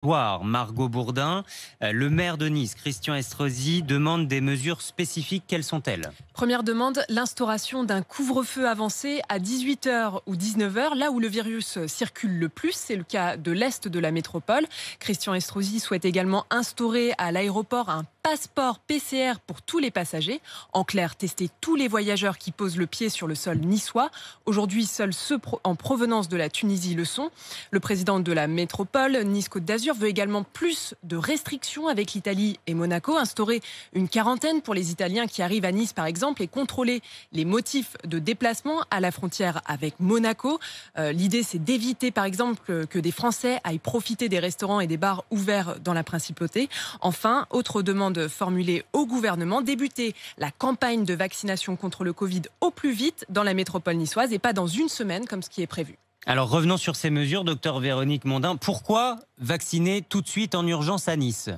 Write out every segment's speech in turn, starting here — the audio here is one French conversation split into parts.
Margot Bourdin, le maire de Nice, Christian Estrosi, demande des mesures spécifiques. Quelles sont-elles? Première demande, l'instauration d'un couvre-feu avancé à 18h ou 19h, là où le virus circule le plus. C'est le cas de l'Est de la métropole. Christian Estrosi souhaite également instaurer à l'aéroport un passeport PCR pour tous les passagers. En clair, tester tous les voyageurs qui posent le pied sur le sol niçois. Aujourd'hui, seuls ceux en provenance de la Tunisie le sont. Le président de la métropole, Nice-Côte d'Azur, veut également plus de restrictions avec l'Italie et Monaco. Instaurer une quarantaine pour les Italiens qui arrivent à Nice, par exemple, et contrôler les motifs de déplacement à la frontière avec Monaco. L'idée, c'est d'éviter, par exemple, que des Français aillent profiter des restaurants et des bars ouverts dans la principauté. Enfin, autre demande formulée au gouvernement, débuter la campagne de vaccination contre le Covid au plus vite dans la métropole niçoise et pas dans une semaine comme ce qui est prévu. Alors revenons sur ces mesures, docteur Véronique Mondin. Pourquoi vacciner tout de suite en urgence à Nice?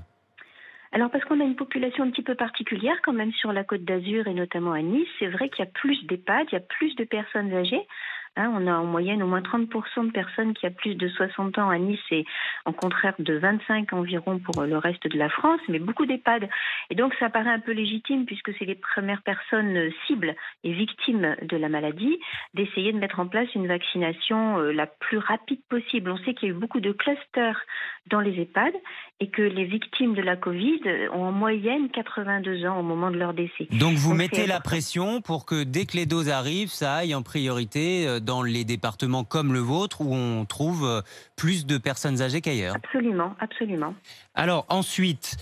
Alors parce qu'on a une population un petit peu particulière quand même sur la Côte d'Azur et notamment à Nice. C'est vrai qu'il y a plus d'EHPAD, il y a plus de personnes âgées. On a en moyenne au moins 30% de personnes qui ont plus de 60 ans à Nice et en contraire de 25 environ pour le reste de la France, mais beaucoup d'EHPAD. Et donc ça paraît un peu légitime puisque c'est les premières personnes cibles et victimes de la maladie d'essayer de mettre en place une vaccination la plus rapide possible. On sait qu'il y a eu beaucoup de clusters dans les EHPAD et que les victimes de la Covid ont en moyenne 82 ans au moment de leur décès. Donc vous mettez la pression pour que dès que les doses arrivent, ça aille en priorité dans les départements comme le vôtre où on trouve plus de personnes âgées qu'ailleurs. Absolument, absolument. Alors ensuite,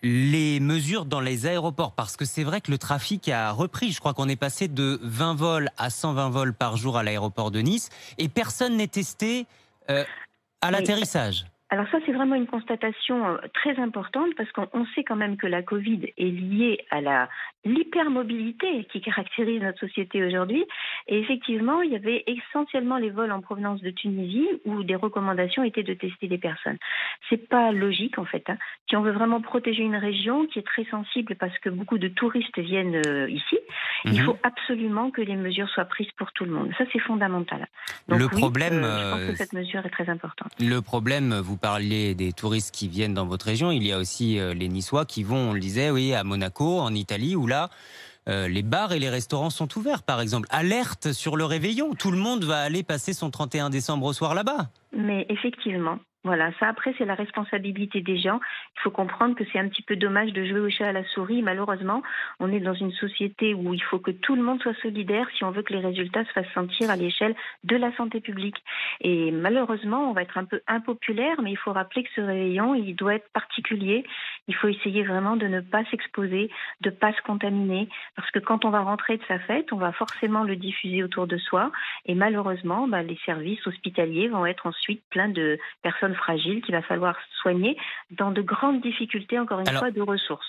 les mesures dans les aéroports, parce que c'est vrai que le trafic a repris. Je crois qu'on est passé de 20 vols à 120 vols par jour à l'aéroport de Nice et personne n'est testé à l'atterrissage. Alors ça, c'est vraiment une constatation très importante parce qu'on sait quand même que la Covid est liée à l'hypermobilité qui caractérise notre société aujourd'hui. Et effectivement, il y avait essentiellement les vols en provenance de Tunisie où des recommandations étaient de tester les personnes. C'est pas logique en fait. Si on veut vraiment protéger une région qui est très sensible parce que beaucoup de touristes viennent ici, il faut absolument que les mesures soient prises pour tout le monde. Ça, c'est fondamental. Donc, le oui, problème, je pense que cette mesure est très importante. Le problème, vous parliez des touristes qui viennent dans votre région. Il y a aussi les Niçois qui vont, on le disait, oui, à Monaco, en Italie, où là, les bars et les restaurants sont ouverts, par exemple. Alerte sur le réveillon. Tout le monde va aller passer son 31 décembre au soir là-bas. Mais effectivement. Voilà, ça après c'est la responsabilité des gens. Il faut comprendre que c'est un petit peu dommage de jouer au chat à la souris. Malheureusement, on est dans une société où il faut que tout le monde soit solidaire si on veut que les résultats se fassent sentir à l'échelle de la santé publique. Et malheureusement, on va être un peu impopulaire, mais il faut rappeler que ce réveillon, il doit être particulier. Il faut essayer vraiment de ne pas s'exposer, de ne pas se contaminer, parce que quand on va rentrer de sa fête, on va forcément le diffuser autour de soi. Et malheureusement, les services hospitaliers vont être ensuite pleins de personnes fragiles qu'il va falloir soigner dans de grandes difficultés, encore une fois, de ressources.